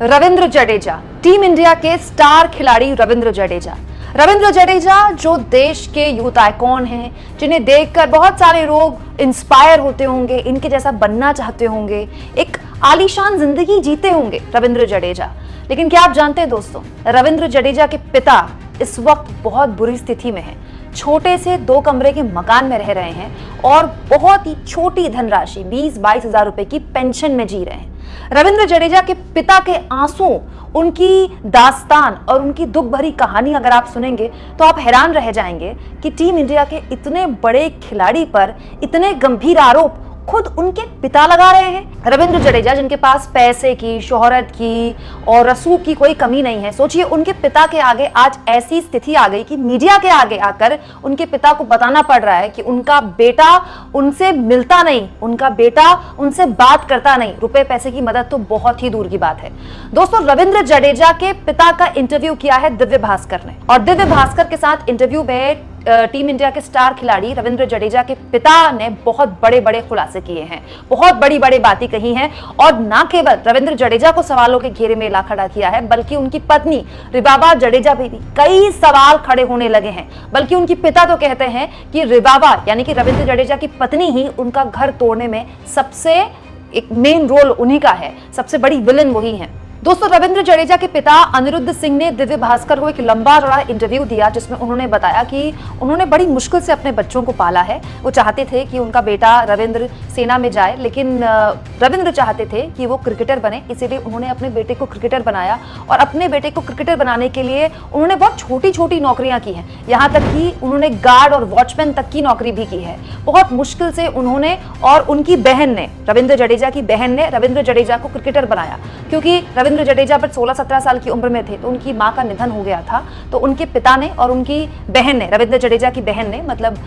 Ravindra Jadeja, team India के star खिलाड़ी रविंद्र जडेजा। रविंद्र जडेजा जो देश के यूथ आइकॉन हैं, जिन्हें देखकर बहुत सारे लोग इंस्पायर होते होंगे, इनके जैसा बनना चाहते होंगे, एक आलीशान जिंदगी जीते होंगे रविंद्र जडेजा। लेकिन क्या आप जानते हैं दोस्तों, रविंद्र जडेजा के पिता इस वक्त बहुत बुरी स्थिति में हैं। छोटे से 2 कमरे के मकान में रह रहे हैं और बहुत ही छोटी धनराशि 20-22 हजार रुपए की पेंशन में जी रहे हैं। रविंद्र जडेजा के पिता के आंसू, उनकी दास्तान और उनकी दुख भरी कहानी अगर आप सुनेंगे तो आप हैरान रह जाएंगे कि टीम इंडिया के इतने बड़े खिलाड़ी पर इतने गंभीर आरोप खुद उनके पिता लगा रहे हैं। रविंद्र जडेजा जिनके पास पैसे की, शोहरत की और रसूख की कोई कमी नहीं है, सोचिए उनके पिता के आगे आज ऐसी स्थिति आ गई कि मीडिया के आगे आकर उनके पिता को बताना पड़ रहा है कि उनका बेटा उनसे मिलता नहीं, उनका बेटा उनसे बात करता नहीं। रुपए पैसे की मदद तो बहुत ही दूर की बात है। दोस्तों, रविंद्र जडेजा के पिता का इंटरव्यू किया है दिव्य भास्कर ने, और दिव्य भास्कर के साथ इंटरव्यू में टीम इंडिया के स्टार खिलाड़ी रविंद्र जडेजा के पिता ने बहुत बड़े बड़े खुलासे किए हैं, बहुत बड़ी बड़ी बातें कही हैं, और ना केवल रविंद्र जडेजा को सवालों के घेरे में ला खड़ा किया है, बल्कि उनकी पत्नी रिबाबा जडेजा पे भी कई सवाल खड़े होने लगे हैं। बल्कि उनके पिता तो कहते हैं कि रिबाबा यानी कि रविंद्र जडेजा की पत्नी ही उनका घर तोड़ने में सबसे एक मेन रोल उन्हीं का है, सबसे बड़ी विलन वही है। दोस्तों, रविंद्र जडेजा के पिता अनिरुद्ध सिंह ने दिव्य भास्कर को एक लंबा चौड़ा इंटरव्यू दिया, जिसमें उन्होंने बताया कि उन्होंने बड़ी मुश्किल से अपने बच्चों को पाला है। वो चाहते थे कि उनका बेटा रविंद्र सेना में जाए, लेकिन रविंद्र चाहते थे कि वो क्रिकेटर बने, इसीलिए उन्होंने अपने बेटे को क्रिकेटर बनाया। और अपने बेटे को क्रिकेटर बनाने के लिए उन्होंने बहुत छोटी छोटी नौकरियां की हैं, यहाँ तक कि उन्होंने गार्ड और वॉचमैन तक की नौकरी भी की है। बहुत मुश्किल से उन्होंने और उनकी बहन ने, रविंद्र जडेजा की बहन ने रविंद्र जडेजा को क्रिकेटर बनाया। क्योंकि रविंद्र जडेजा पर 16-17 साल की उम्र में थे तो उनकी मां का निधन हो गया था, तो उनके पिता ने और उनकी बहन ने, रविंद्र जडेजा की बहन ने, मतलब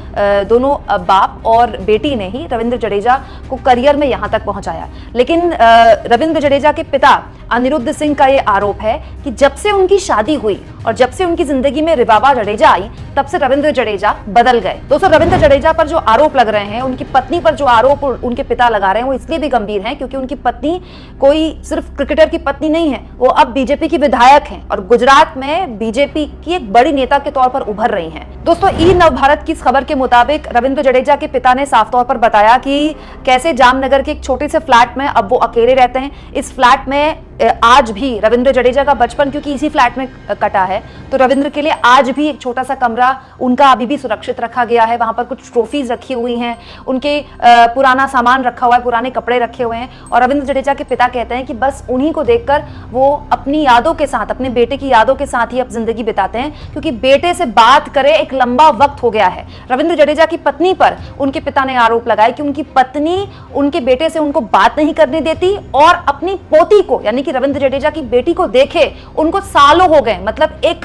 दोनों बाप और बेटी ने ही रविंद्र जडेजा को करियर में यहां तक पहुंचाया। लेकिन रविंद्र जडेजा के पिता अनिरुद्ध सिंह का यह आरोप है कि जब से उनकी शादी हुई और जब से उनकी जिंदगी में रिबाबा जडेजा आई, तब से रविंद्र जडेजा बदल गए। दोस्तों, रविंद्र जडेजा पर जो आरोप लग रहे हैं, उनकी पत्नी पर जो आरोप उनके पिता लगा रहे हैं, वो इसलिए भी गंभीर हैं क्योंकि उनकी पत्नी कोई सिर्फ क्रिकेटर की पत्नी नहीं है, वो अब बीजेपी की विधायक हैं और गुजरात में बीजेपी की एक बड़ी नेता के तौर पर उभर रही हैं। दोस्तों, ई नवभारत की इस खबर के मुताबिक रविंद्र जडेजा के पिता ने साफ तौर पर बताया कि कैसे जामनगर के एक छोटे से फ्लैट में अब वो अकेले रहते हैं। इस फ्लैट में आज भी रविंद्र जडेजा का बचपन क्योंकि इसी फ्लैट में कटा है, तो रविंद्र के लिए आज भी एक छोटा सा कमरा उनका अभी भी सुरक्षित रखा गया है। वहां पर कुछ ट्रॉफीज रखी हुई हैं, उनके पुराना सामान रखा हुआ है, पुराने कपड़े रखे हुए हैं। और रविंद्र जडेजा के पिता कहते हैं कि बस उन्हीं को देखकर वो अपनी यादों के साथ, अपने बेटे की यादों के साथ ही अब जिंदगी बिताते हैं, क्योंकि बेटे से बात करे एक लंबा वक्त हो गया है। रविंद्र जडेजा की पत्नी पर उनके पिता ने आरोप लगाया कि उनकी पत्नी उनके बेटे से उनको बात नहीं करने देती और अपनी पोती को, यानी कि रविंद्र जडेजा की बेटी को देखे उनको सालों हो गए, मतलब एक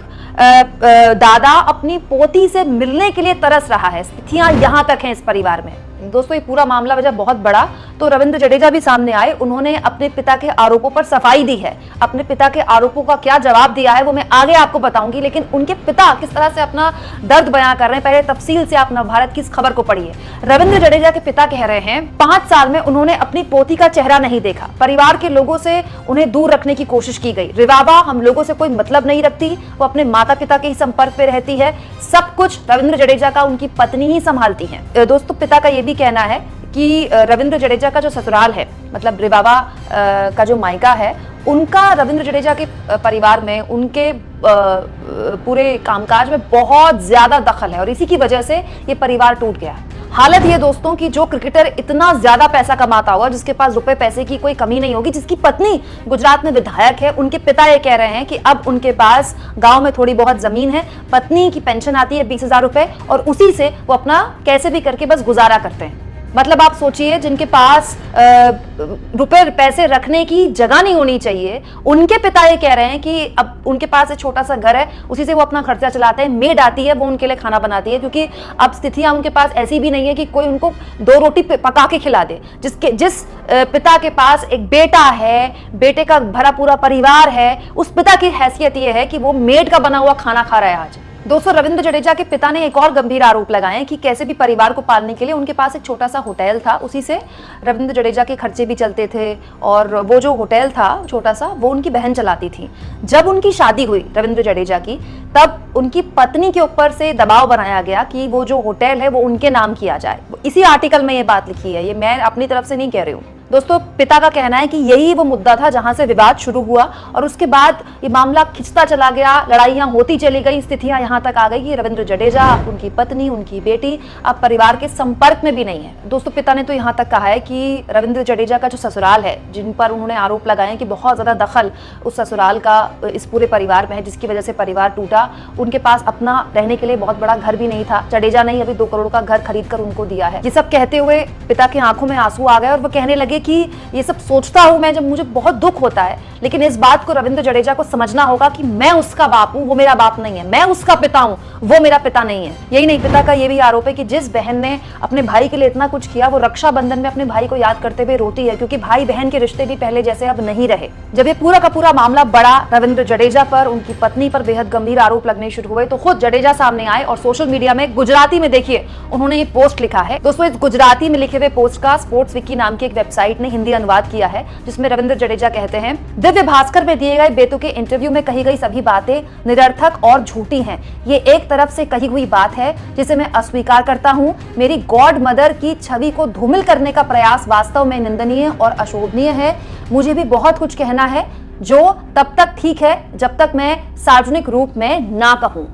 दादा अपनी पोती से मिलने के लिए तरस रहा है। स्थितियां यहां तक हैं इस परिवार में। दोस्तों, ये पूरा मामला वजह बहुत बड़ा, तो रविंद्र जडेजा भी सामने आए, उन्होंने अपने पिता के आरोपों पर सफाई दी है। अपने पिता के आरोपों का क्या जवाब दिया है वो मैं आगे आपको बताऊंगी, लेकिन उनके पिता किस तरह से अपना दर्द बयां कर रहे हैं, पहले तफसील से आप नवभारत की इस खबर को पढ़िए। रविंद्र जडेजा के पिता कह रहे हैं 5 साल में उन्होंने अपनी पोती का चेहरा नहीं देखा, परिवार के लोगों से उन्हें दूर रखने की कोशिश की गई। रिबाबा हम लोगों से कोई मतलब नहीं रखती, वो अपने माता पिता के ही संपर्क में रहती है, सब कुछ रविंद्र जडेजा का उनकी पत्नी ही संभालती है। दोस्तों, पिता का यह भी कहना है कि रविंद्र जडेजा का जो ससुराल है, मतलब रिबाबा का जो मायका है, उनका रविंद्र जडेजा के परिवार में, उनके पूरे कामकाज में बहुत ज्यादा दखल है और इसी की वजह से ये परिवार टूट गया। हालत ये दोस्तों कि जो क्रिकेटर इतना ज्यादा पैसा कमाता हुआ, जिसके पास रुपए पैसे की कोई कमी नहीं होगी, जिसकी पत्नी गुजरात में विधायक है, उनके पिता ये कह रहे हैं कि अब उनके पास गांव में थोड़ी बहुत जमीन है, पत्नी की पेंशन आती है 20,000 रुपए और उसी से वो अपना कैसे भी करके बस गुजारा करते हैं। मतलब आप सोचिए, जिनके पास रुपए पैसे रखने की जगह नहीं होनी चाहिए, उनके पिता ये कह रहे हैं कि अब उनके पास एक छोटा सा घर है, उसी से वो अपना खर्चा चलाते हैं। मेड आती है, वो उनके लिए खाना बनाती है, क्योंकि अब स्थितियां उनके पास ऐसी भी नहीं है कि कोई उनको 2 रोटी पका के खिला दे। जिस पिता के पास एक बेटा है, बेटे का भरा पूरा परिवार है, उस पिता की हैसियत ये है कि वो मेड का बना हुआ खाना खा रहा है आज। दोस्तों, रविंद्र जडेजा के पिता ने एक और गंभीर आरोप लगाए कि कैसे भी परिवार को पालने के लिए उनके पास एक छोटा सा होटल था, उसी से रविंद्र जडेजा के खर्चे भी चलते थे और वो जो होटल था छोटा सा वो उनकी बहन चलाती थी। जब उनकी शादी हुई रविंद्र जडेजा की, तब उनकी पत्नी के ऊपर से दबाव बनाया गया कि वो जो होटल है वो उनके नाम किया जाए। इसी आर्टिकल में ये बात लिखी है, ये मैं अपनी तरफ से नहीं कह रही हूँ। दोस्तों, पिता का कहना है कि यही वो मुद्दा था जहां से विवाद शुरू हुआ और उसके बाद ये मामला खिंचता चला गया, लड़ाइयां होती चली गई, स्थितियां यहां तक आ गई कि रविंद्र जडेजा, उनकी पत्नी, उनकी बेटी अब परिवार के संपर्क में भी नहीं है। दोस्तों, पिता ने तो यहां तक कहा है कि रविंद्र जडेजा का जो ससुराल है, जिन पर उन्होंने आरोप लगाए कि बहुत ज्यादा दखल उस ससुराल का इस पूरे परिवार में है, जिसकी वजह से परिवार टूटा, उनके पास अपना रहने के लिए बहुत बड़ा घर भी नहीं था। जडेजा ने अभी 2 करोड़ का घर खरीद कर उनको दिया है। ये सब कहते हुए पिता की आंखों में आंसू आ गए और वो कहने लगे कि ये सब सोचता हूं मैं जब मुझे बहुत दुख होता है, लेकिन इस बात को रविंद्र जडेजा को समझना होगा कि मैं उसका बाप हूं, वो मेरा बाप नहीं है। मैं उसका पिता हूं, वो मेरा पिता नहीं है। यही नहीं, पिता का ये भी आरोप है कि जिस बहन ने अपने भाई के लिए इतना कुछ किया, वो रक्षाबंधन में अपने भाई को याद करते हुए रोती है, क्योंकि भाई बहन के रिश्ते भी पहले जैसे अब नहीं रहे। जब ये पूरा का पूरा मामला बढ़ा, रविंद्र जडेजा पर, उनकी पत्नी पर बेहद गंभीर आरोप लगने शुरू हुए, तो खुद जडेजा सामने आए और सोशल मीडिया में गुजराती में देखिए उन्होंने ये पोस्ट लिखा है। दोस्तों, इस गुजराती में लिखे हुए पोस्ट का स्पोर्ट्स विकी नाम की एक वेबसाइट ने हिंदी अनुवाद किया है, जिसमें रविंद्र जडेजा कहते हैं, दिव्य भास्कर में दिए गए बेतुके इंटरव्यू में कही गई सभी बातें निरर्थक और झूठी हैं। ये एक तरफ से कही हुई बात है जिसे मैं अस्वीकार करता हूं। मेरी गॉड मदर की छवि को धूमिल करने का प्रयास वास्तव में निंदनीय और अशोभनीय है। मुझे भी बहुत कुछ कहना है, जो तब तक ठीक है जब तक मैं सार्वजनिक रूप में ना कहूं।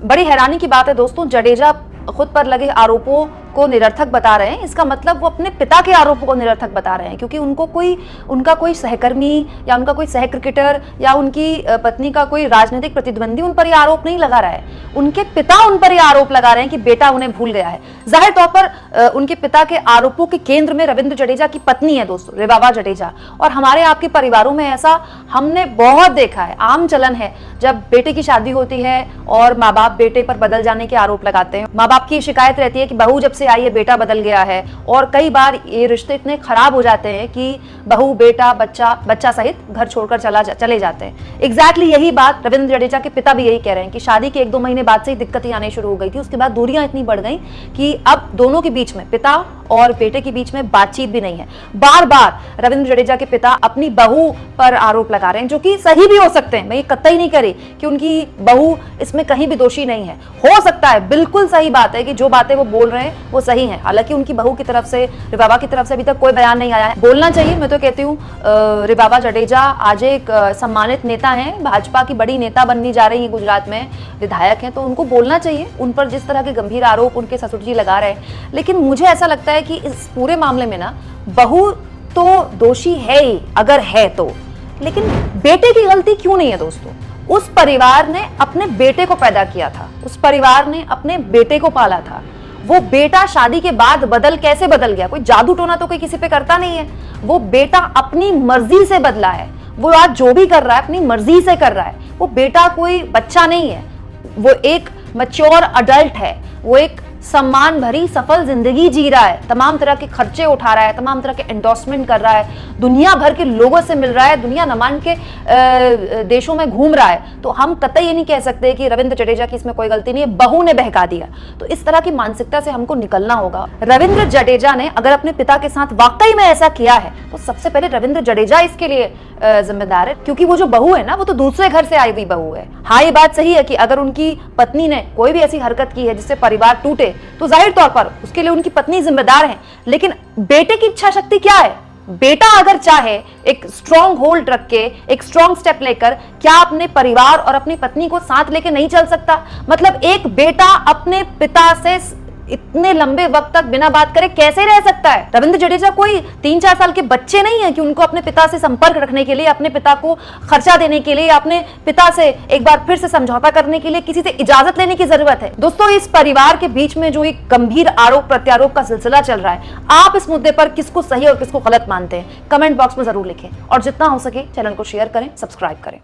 बड़ी हैरानी की बात है दोस्तों, जडेजा खुद पर लगे आरोपों को निरर्थक बता रहे हैं। इसका मतलब वो अपने पिता के आरोपों को निरर्थक बता रहे हैं, क्योंकि उनका कोई सहकर्मी या उनका कोई सह क्रिकेटर या उनकी पत्नी का कोई राजनीतिक प्रतिद्वंदी उन पर यह आरोप नहीं लगा रहा है। उनके पिता उन पर यह आरोप लगा रहे हैं कि बेटा उन्हें भूल गया है। जाहिर तौर पर उनके पिता के आरोपों के केंद्र में रविंद्र जडेजा की पत्नी है दोस्तों, रिवाबा जडेजा। और हमारे आपके परिवारों में ऐसा हमने बहुत देखा है, आम चलन है, जब बेटे की शादी होती है और माँ बाप बेटे पर बदल जाने के आरोप लगाते हैं। माँ बाप की शिकायत रहती है कि बहू जब से आई है बेटा बदल गया है, और कई बार ये रिश्ते इतने खराब हो जाते हैं कि बहू, बेटा, बच्चा सहित घर छोड़कर चले जाते हैं। एग्जैक्टली यही बात रविंद्र जडेजा के पिता भी यही कह रहे हैं कि शादी के 1-2 महीने बाद से ही दिक्कतें आने शुरू हो गई थी। उसके बाद दूरियां इतनी बढ़ गई कि अब दोनों के बीच में, पिता और बेटे के बीच में बातचीत भी नहीं है। बार बार रविंद्र जडेजा के पिता अपनी बहू पर आरोप लगा रहे हैं, जो कि सही भी हो सकते हैं। मैं ये कतई नहीं करी कि उनकी बहू इसमें कहीं भी दोषी नहीं है। हो सकता है, बिल्कुल सही बात है कि जो बातें वो बोल रहे हैं वो सही है। हालांकि उनकी बहू की तरफ से, रिवाबा की तरफ से अभी तक कोई बयान नहीं आया है। बोलना चाहिए, मैं तो कहती हूँ रिवाबा जडेजा आज एक सम्मानित नेता हैं, भाजपा की बड़ी नेता बननी जा रही है, गुजरात में विधायक हैं, तो उनको बोलना चाहिए उन पर जिस तरह के गंभीर आरोप उनके ससुर जी लगा रहे हैं। लेकिन मुझे ऐसा लगता है कि इस पूरे मामले में ना बहू तो दोषी है ही, अगर है तो, लेकिन बेटे की गलती क्यों नहीं है दोस्तों? उस परिवार ने अपने बेटे को पैदा किया था, उस परिवार ने अपने बेटे को पाला था। वो बेटा शादी के बाद कैसे बदल गया? कोई जादू टोना तो कोई किसी पे करता नहीं है। वो बेटा अपनी मर्जी से बदला है। वो आज जो भी कर रहा है अपनी मर्जी से कर रहा है। वो बेटा कोई बच्चा नहीं है, वो एक मैच्योर अडल्ट है। वो एक सम्मान भरी सफल जिंदगी जी रहा है, तमाम तरह के खर्चे उठा रहा है, तमाम तरह के एंडोर्समेंट कर रहा है, दुनिया भर के लोगों से मिल रहा है, दुनिया नमान के देशों में घूम रहा है। तो हम कतई ये नहीं कह सकते कि रविंद्र जडेजा की इसमें कोई गलती नहीं है, बहू ने बहका दिया। तो इस तरह की मानसिकता से हमको निकलना होगा। रविंद्र जडेजा ने अगर अपने पिता के साथ वाकई में ऐसा किया है तो सबसे पहले रविंद्र जडेजा इसके लिए जिम्मेदार है, क्योंकि वो जो बहू है ना, वो तो दूसरे घर से आई हुई बहू है। हाँ, ये बात सही है कि अगर उनकी पत्नी ने कोई भी ऐसी हरकत की है जिससे परिवार टूटे, तो जाहिर तौर पर उसके लिए उनकी पत्नी जिम्मेदार है। लेकिन बेटे की इच्छा शक्ति क्या है? बेटा अगर चाहे एक स्ट्रॉन्ग होल्ड रख के, एक स्ट्रॉन्ग स्टेप लेकर, क्या अपने परिवार और अपनी पत्नी को साथ लेके नहीं चल सकता? मतलब एक बेटा अपने पिता से इतने लंबे वक्त तक बिना बात करे कैसे रह सकता है? रविंद्र जडेजा कोई 3-4 साल के बच्चे नहीं है कि उनको अपने पिता से संपर्क रखने के लिए, अपने पिता को खर्चा देने के लिए, अपने पिता से एक बार फिर से समझौता करने के लिए किसी से इजाजत लेने की जरूरत है। दोस्तों, इस परिवार के बीच में जो एक गंभीर आरोप प्रत्यारोप का सिलसिला चल रहा है, आप इस मुद्दे पर किसको सही और किसको गलत मानते हैं? कमेंट बॉक्स में जरूर लिखें और जितना हो सके चैनल को शेयर करें, सब्सक्राइब करें।